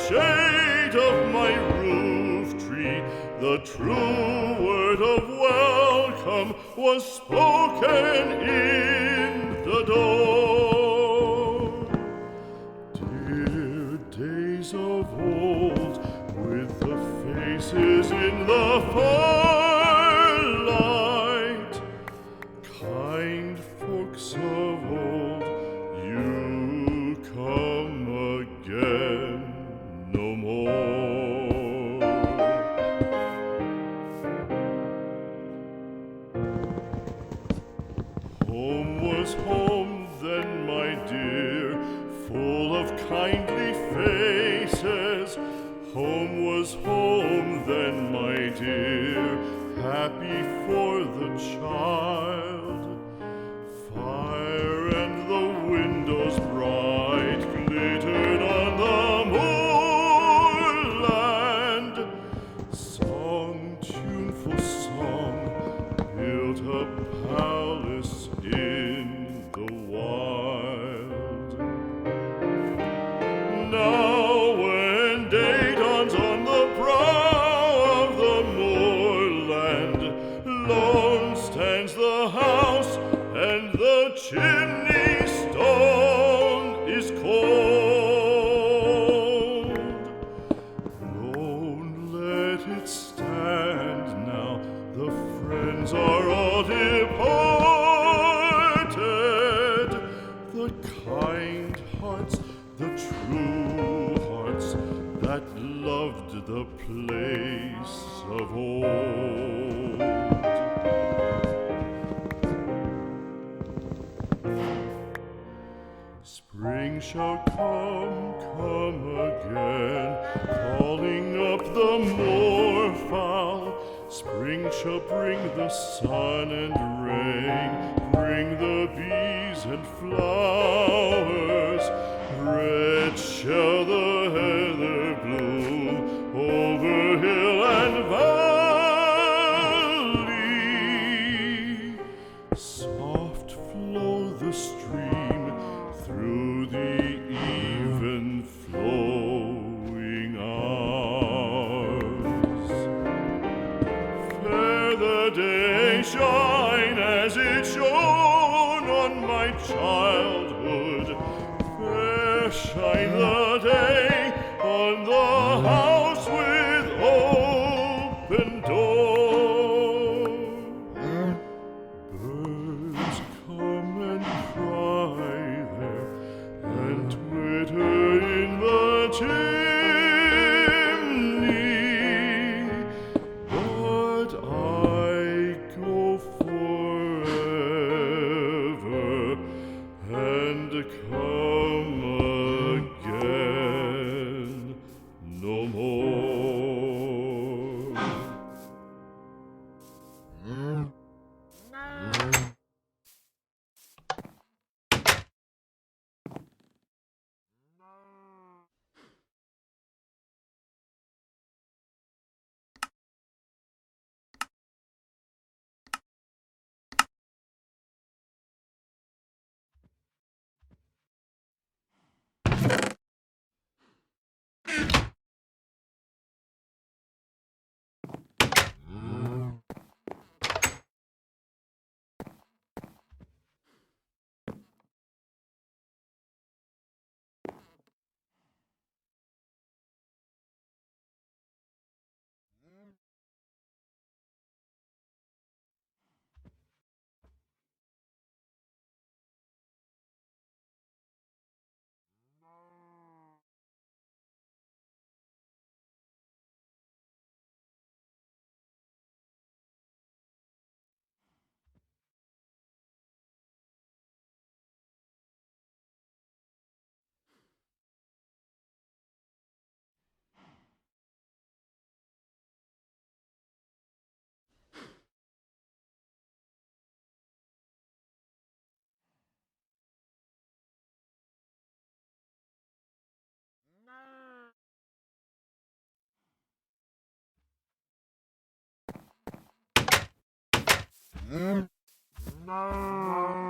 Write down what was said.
shade of my roof tree, the true word of welcome was spoken in the door. Dear days of old, with the faces in the firelight, kind folks of old, you come again no more. Home was home then, my dear, full of kindly faces. Home was home then, my dear, happy for the child. Fire and the windows bright glittered on the moorland. Song, tuneful song, built a palace in the wild. Now when day dawns on the brow of the moorland, lone stands the house and the chimney stone is cold. Lone, let it stand now, the friends are all departed. The kind hearts, the true hearts that loved the place of old. Spring shall come again, calling up the moorfowl. Spring shall bring the sun and rain, bring the bees and flowers. Red shall the heather bloom over hill and valley. Soft flow the stream through the even flowing hours. Fair the day shine as it shone on my childhood. Fair shine the day on the house with open door. Birds come and cry there and twitter in the chimney, but I go forever and come again no more. No.